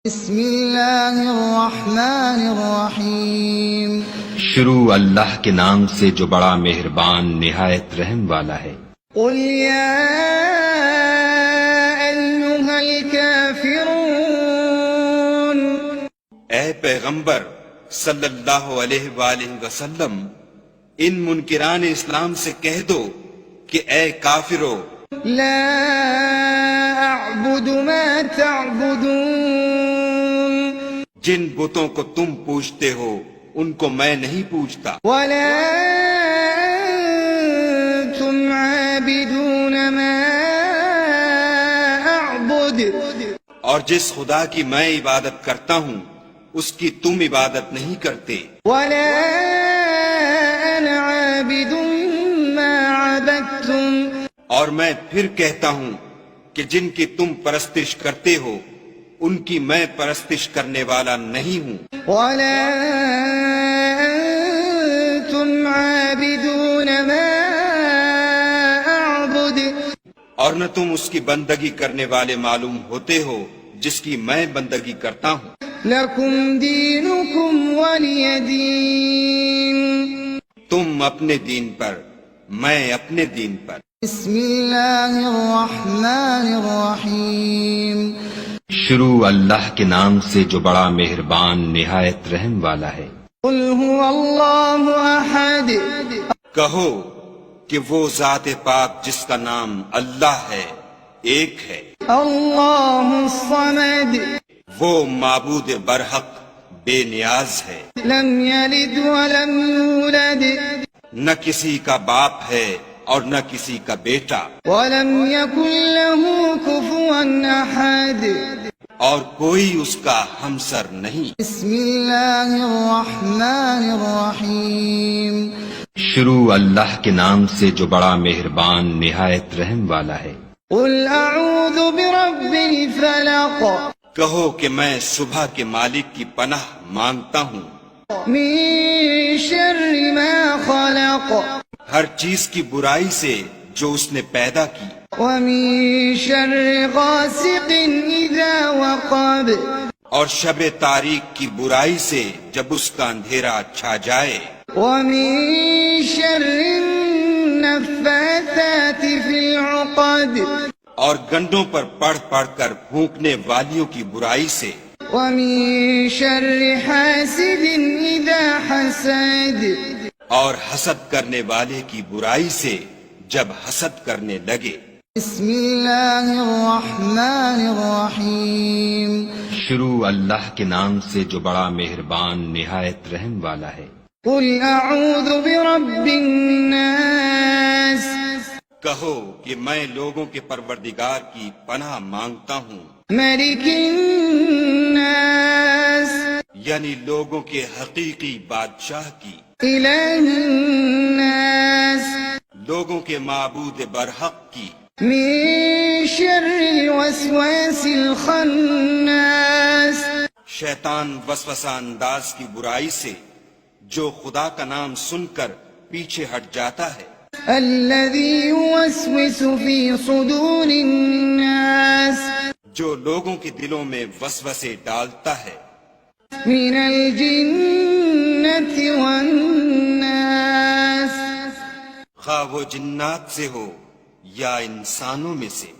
بسم اللہ الرحمن الرحیم شروع اللہ کے نام سے جو بڑا مہربان نہایت رحم والا ہے۔ قل یا ایھا الکافرون، اے پیغمبر صلی اللہ علیہ وآلہ وسلم، ان منکران اسلام سے کہہ دو کہ اے کافرو، لا اعبد ما تعبدون، جن بتوں کو تم پوجتے ہو ان کو میں نہیں پوجتا، ولا انتم عابدون ما اعبد، اور جس خدا کی میں عبادت کرتا ہوں اس کی تم عبادت نہیں کرتے، ولا انا عابد ما عبدتم، اور میں پھر کہتا ہوں کہ جن کی تم پرستش کرتے ہو ان کی میں پرستش کرنے والا نہیں ہوں، ولا انتم عابدون ما اعبد، اور نہ تم اس کی بندگی کرنے والے معلوم ہوتے ہو جس کی میں بندگی کرتا ہوں۔ لکم دینکم ولی دین، تم اپنے دین پر، میں اپنے دین پر۔ بسم اللہ الرحمن الرحیم شروع اللہ کے نام سے جو بڑا مہربان نہایت رحم والا ہے۔ قل هو اللہ احد، کہو کہ وہ ذات پاک جس کا نام اللہ ہے ایک ہے، اللہ الصمد، وہ معبود برحق بے نیاز ہے، لم یلد ولم یولد، نہ کسی کا باپ ہے اور نہ کسی کا بیٹا، ولم یکن له کفوا احد، اور کوئی اس کا ہمسر نہیں۔ بسم اللہ الرحمن الرحیم شروع اللہ کے نام سے جو بڑا مہربان نہایت رحم والا ہے۔ قل اعوذ برب الفلق، کہو کہ میں صبح کے مالک کی پناہ مانگتا ہوں من شر ما خلق، ہر چیز کی برائی سے جو اس نے پیدا کی، ومن شر غاسق اذا وقب، اور شب تاریک کی برائی سے جب اس کا اندھیرا چھا جائے، ومن شر النفاثات في العقد، اور گنڈوں پر پڑھ پڑھ کر پھونکنے والیوں کی برائی سے، ومن شر حاسد اذا حسد، اور حسد کرنے والے کی برائی سے جب حسد کرنے لگے۔ بسم اللہ الرحمن الرحیم شروع اللہ کے نام سے جو بڑا مہربان نہایت رحم والا ہے۔ قل اعوذ برب الناس، کہو کہ میں لوگوں کے پروردگار کی پناہ مانگتا ہوں، ملک الناس، یعنی لوگوں کے حقیقی بادشاہ کی، الہ الناس، لوگوں کے معبود برحق کی، من شر الوسواس الخناس، شیطان وسوسہ انداز کی برائی سے جو خدا کا نام سن کر پیچھے ہٹ جاتا ہے، الذي يوسوس في صدور الناس، جو لوگوں کے دلوں میں وسوسے ڈالتا ہے، من الجنة والناس، خواہ وہ جنات سے ہو یا انسانوں میں سے۔